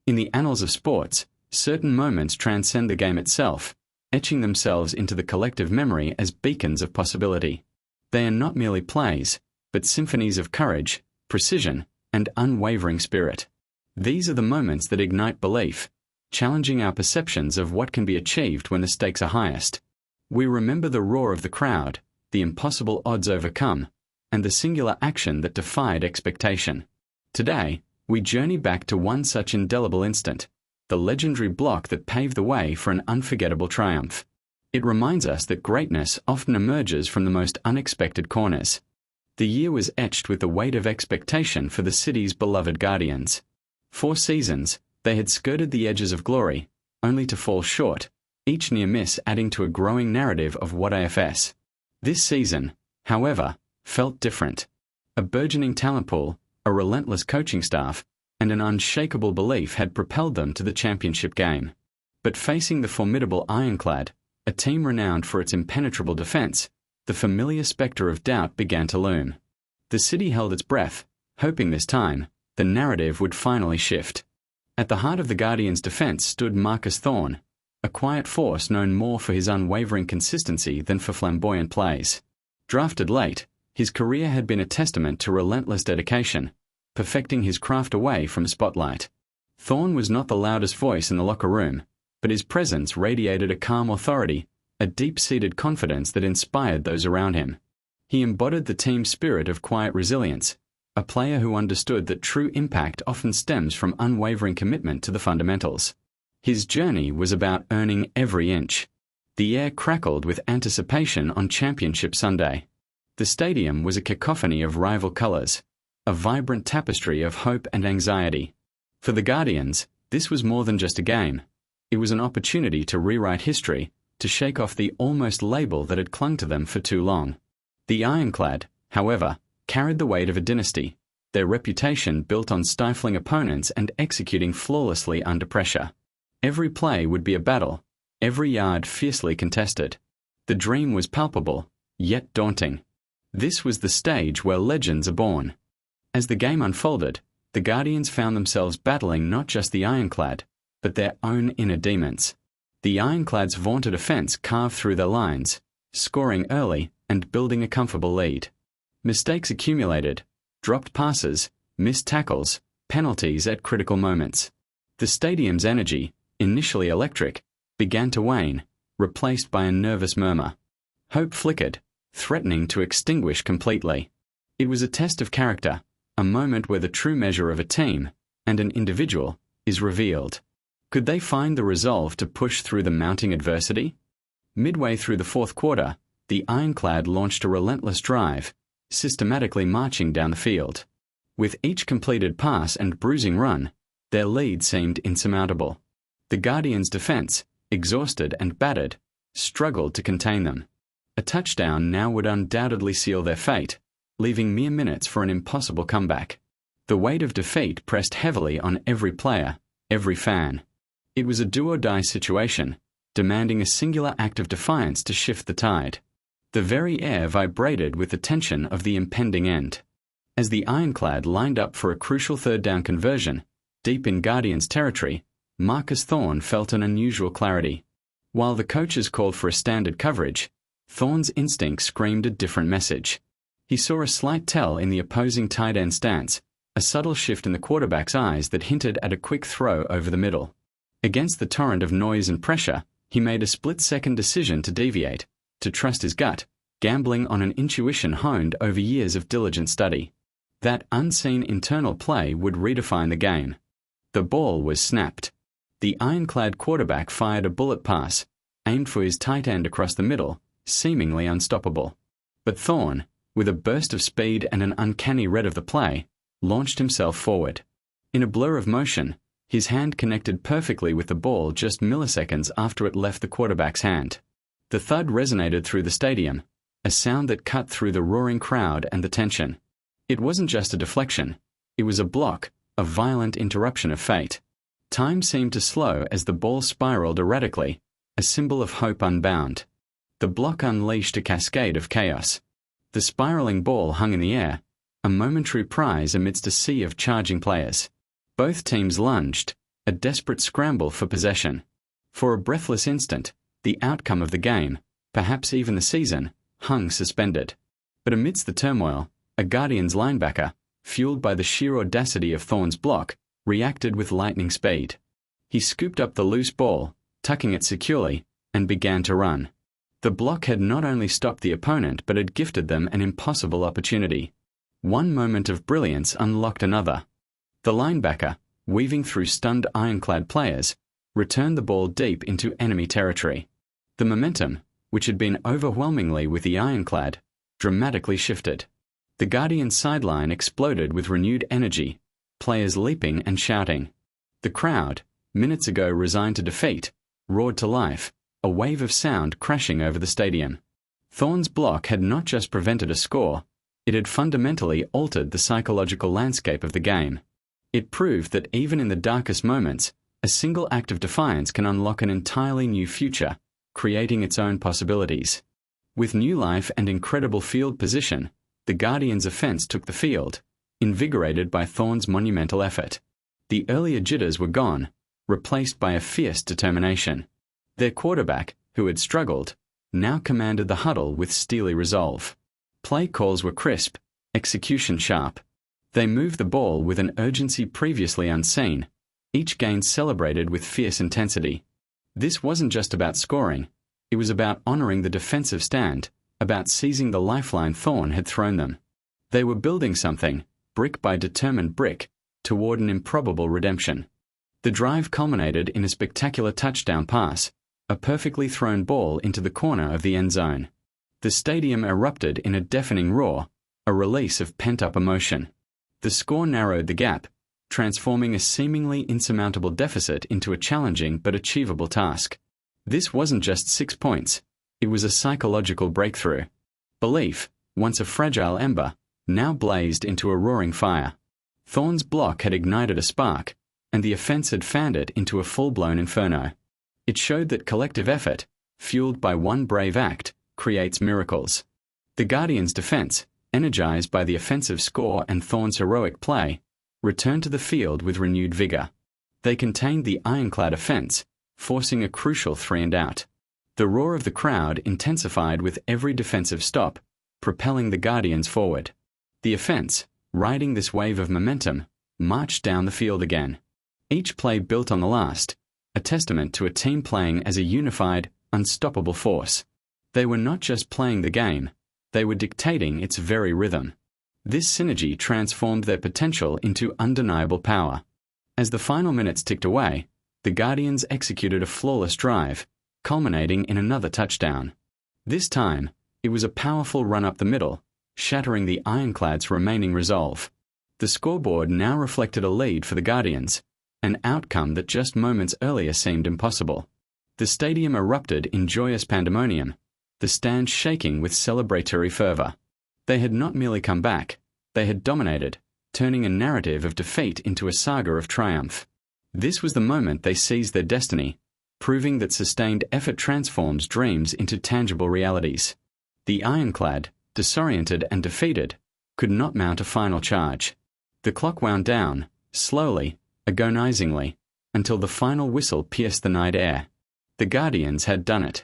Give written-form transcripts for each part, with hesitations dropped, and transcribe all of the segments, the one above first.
In the annals of sports, certain moments transcend the game itself, etching themselves into the collective memory as beacons of possibility. They are not merely plays, but symphonies of courage, precision, and unwavering spirit. These are the moments that ignite belief, challenging our perceptions of what can be achieved when the stakes are highest. We remember the roar of the crowd, the impossible odds overcome, and the singular action that defied expectation. Today, we journey back to one such indelible instant, the legendary block that paved the way for an unforgettable triumph. It reminds us that greatness often emerges from the most unexpected corners. The year was etched with the weight of expectation for the city's beloved Guardians. 4 seasons, they had skirted the edges of glory, only to fall short, each near miss adding to a growing narrative of what AFS. This season, however, felt different. A burgeoning talent pool, a relentless coaching staff, and an unshakable belief had propelled them to the championship game. But facing the formidable Ironclad, a team renowned for its impenetrable defense, the familiar specter of doubt began to loom. The city held its breath, hoping this time, the narrative would finally shift. At the heart of the Guardians' defense stood Marcus Thorne, a quiet force known more for his unwavering consistency than for flamboyant plays. Drafted late, his career had been a testament to relentless dedication, perfecting his craft away from spotlight. Thorne was not the loudest voice in the locker room, but his presence radiated a calm authority, a deep-seated confidence that inspired those around him. He embodied the team spirit of quiet resilience, a player who understood that true impact often stems from unwavering commitment to the fundamentals. His journey was about earning every inch. The air crackled with anticipation on Championship Sunday. The stadium was a cacophony of rival colors, a vibrant tapestry of hope and anxiety. For the Guardians, this was more than just a game. It was an opportunity to rewrite history, to shake off the almost label that had clung to them for too long. The Ironclad, however, carried the weight of a dynasty, their reputation built on stifling opponents and executing flawlessly under pressure. Every play would be a battle, every yard fiercely contested. The dream was palpable, yet daunting. This was the stage where legends are born. As the game unfolded, the Guardians found themselves battling not just the Ironclad, but their own inner demons. The Ironclad's vaunted offense carved through their lines, scoring early and building a comfortable lead. Mistakes accumulated, dropped passes, missed tackles, penalties at critical moments. The stadium's energy, initially electric, began to wane, replaced by a nervous murmur. Hope flickered, threatening to extinguish completely. It was a test of character, a moment where the true measure of a team, and an individual, is revealed. Could they find the resolve to push through the mounting adversity? Midway through the fourth quarter, the Ironclad launched a relentless drive, systematically marching down the field. With each completed pass and bruising run, their lead seemed insurmountable. The Guardians' defense, exhausted and battered, struggled to contain them. A touchdown now would undoubtedly seal their fate, leaving mere minutes for an impossible comeback. The weight of defeat pressed heavily on every player, every fan. It was a do-or-die situation, demanding a singular act of defiance to shift the tide. The very air vibrated with the tension of the impending end. As the Ironclad lined up for a crucial third-down conversion, deep in Guardians' territory, Marcus Thorne felt an unusual clarity. While the coaches called for a standard coverage, Thorne's instinct screamed a different message. He saw a slight tell in the opposing tight end stance, a subtle shift in the quarterback's eyes that hinted at a quick throw over the middle. Against the torrent of noise and pressure, he made a split-second decision to deviate, to trust his gut, gambling on an intuition honed over years of diligent study. That unseen internal play would redefine the game. The ball was snapped. The Ironclad quarterback fired a bullet pass, aimed for his tight end across the middle, seemingly unstoppable. But Thorne, with a burst of speed and an uncanny read of the play, launched himself forward. In a blur of motion, his hand connected perfectly with the ball just milliseconds after it left the quarterback's hand. The thud resonated through the stadium, a sound that cut through the roaring crowd and the tension. It wasn't just a deflection, it was a block, a violent interruption of fate. Time seemed to slow as the ball spiraled erratically, a symbol of hope unbound. The block unleashed a cascade of chaos. The spiraling ball hung in the air, a momentary prize amidst a sea of charging players. Both teams lunged, a desperate scramble for possession. For a breathless instant, the outcome of the game, perhaps even the season, hung suspended. But amidst the turmoil, a Guardians linebacker, fueled by the sheer audacity of Thorne's block, reacted with lightning speed. He scooped up the loose ball, tucking it securely, and began to run. The block had not only stopped the opponent but had gifted them an impossible opportunity. One moment of brilliance unlocked another. The linebacker, weaving through stunned ironclad players, returned the ball deep into enemy territory. The momentum, which had been overwhelmingly with the ironclad, dramatically shifted. The Guardians' sideline exploded with renewed energy, players leaping and shouting. The crowd, minutes ago resigned to defeat, roared to life, a wave of sound crashing over the stadium. Thorne's block had not just prevented a score, it had fundamentally altered the psychological landscape of the game. It proved that even in the darkest moments, a single act of defiance can unlock an entirely new future, creating its own possibilities. With new life and incredible field position, the Guardians' offense took the field, invigorated by Thorne's monumental effort. The earlier jitters were gone, replaced by a fierce determination. Their quarterback, who had struggled, now commanded the huddle with steely resolve. Play calls were crisp, execution sharp. They moved the ball with an urgency previously unseen, each gain celebrated with fierce intensity. This wasn't just about scoring, it was about honoring the defensive stand, about seizing the lifeline Thorne had thrown them. They were building something, brick by determined brick, toward an improbable redemption. The drive culminated in a spectacular touchdown pass, a perfectly thrown ball into the corner of the end zone. The stadium erupted in a deafening roar, a release of pent-up emotion. The score narrowed the gap, transforming a seemingly insurmountable deficit into a challenging but achievable task. This wasn't just 6 points, it was a psychological breakthrough. Belief, once a fragile ember, now blazed into a roaring fire. Thorne's block had ignited a spark, and the offense had fanned it into a full-blown inferno. It showed that collective effort, fueled by one brave act, creates miracles. The Guardians' defense, energized by the offensive score and Thorne's heroic play, returned to the field with renewed vigor. They contained the ironclad offense, forcing a crucial 3-and-out. The roar of the crowd intensified with every defensive stop, propelling the Guardians forward. The offense, riding this wave of momentum, marched down the field again. Each play built on the last, a testament to a team playing as a unified, unstoppable force. They were not just playing the game, they were dictating its very rhythm. This synergy transformed their potential into undeniable power. As the final minutes ticked away, the Guardians executed a flawless drive, culminating in another touchdown. This time, it was a powerful run up the middle, shattering the ironclad's remaining resolve. The scoreboard now reflected a lead for the Guardians, an outcome that just moments earlier seemed impossible. The stadium erupted in joyous pandemonium, the stand shaking with celebratory fervor. They had not merely come back, they had dominated, turning a narrative of defeat into a saga of triumph. This was the moment they seized their destiny, proving that sustained effort transforms dreams into tangible realities. The ironclad, disoriented and defeated, could not mount a final charge. The clock wound down, slowly, agonizingly, until the final whistle pierced the night air. The Guardians had done it.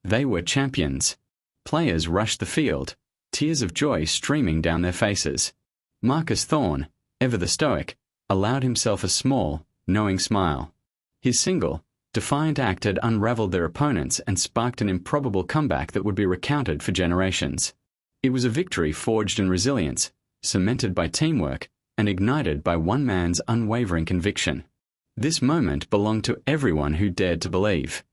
They were champions. Players rushed the field, tears of joy streaming down their faces. Marcus Thorne, ever the stoic, allowed himself a small, knowing smile. His single, defiant act had unraveled their opponents and sparked an improbable comeback that would be recounted for generations. It was a victory forged in resilience, cemented by teamwork, and ignited by one man's unwavering conviction. This moment belonged to everyone who dared to believe.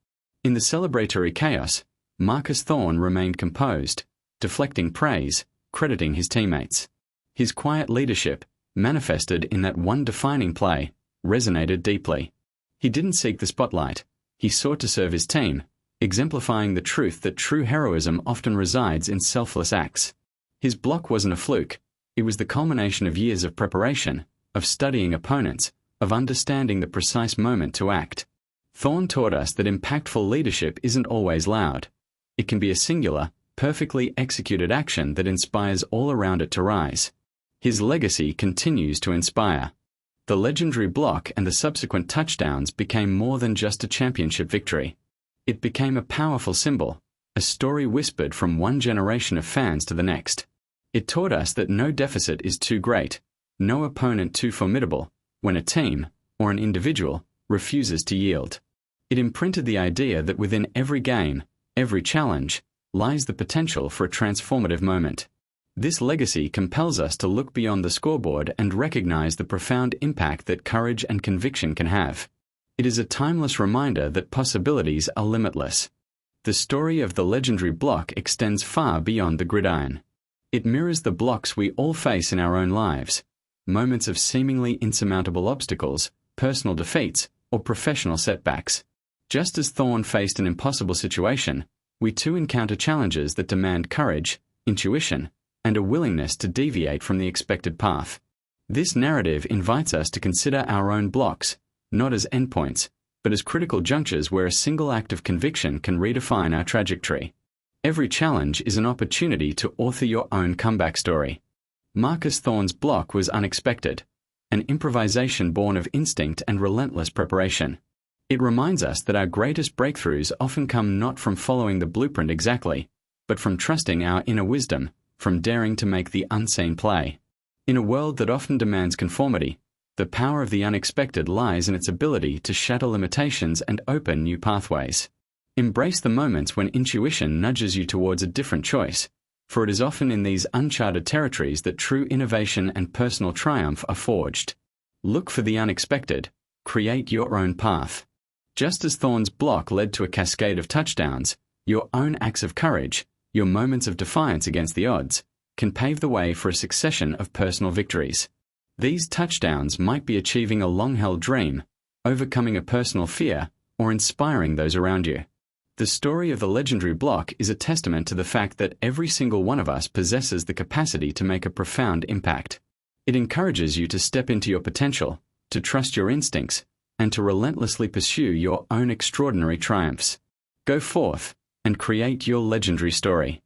In the celebratory chaos, Marcus Thorne remained composed, deflecting praise, crediting his teammates. His quiet leadership, manifested in that one defining play, resonated deeply. He didn't seek the spotlight, he sought to serve his team, exemplifying the truth that true heroism often resides in selfless acts. His block wasn't a fluke, it was the culmination of years of preparation, of studying opponents, of understanding the precise moment to act. Thorne taught us that impactful leadership isn't always loud. It can be a singular, perfectly executed action that inspires all around it to rise. His legacy continues to inspire. The legendary block and the subsequent touchdowns became more than just a championship victory. It became a powerful symbol, a story whispered from one generation of fans to the next. It taught us that no deficit is too great, no opponent too formidable, when a team, or an individual, refuses to yield. It imprinted the idea that within every game, every challenge, lies the potential for a transformative moment. This legacy compels us to look beyond the scoreboard and recognize the profound impact that courage and conviction can have. It is a timeless reminder that possibilities are limitless. The story of the legendary block extends far beyond the gridiron. It mirrors the blocks we all face in our own lives, moments of seemingly insurmountable obstacles, personal defeats, or professional setbacks. Just as Thorne faced an impossible situation, we too encounter challenges that demand courage, intuition, and a willingness to deviate from the expected path. This narrative invites us to consider our own blocks, not as endpoints, but as critical junctures where a single act of conviction can redefine our trajectory. Every challenge is an opportunity to author your own comeback story. Marcus Thorne's block was unexpected, an improvisation born of instinct and relentless preparation. It reminds us that our greatest breakthroughs often come not from following the blueprint exactly, but from trusting our inner wisdom, from daring to make the unseen play. In a world that often demands conformity, the power of the unexpected lies in its ability to shatter limitations and open new pathways. Embrace the moments when intuition nudges you towards a different choice, for it is often in these uncharted territories that true innovation and personal triumph are forged. Look for the unexpected, create your own path. Just as Thorne's block led to a cascade of touchdowns, your own acts of courage, your moments of defiance against the odds, can pave the way for a succession of personal victories. These touchdowns might be achieving a long-held dream, overcoming a personal fear, or inspiring those around you. The story of the legendary block is a testament to the fact that every single one of us possesses the capacity to make a profound impact. It encourages you to step into your potential, to trust your instincts, and to relentlessly pursue your own extraordinary triumphs. Go forth and create your legendary story.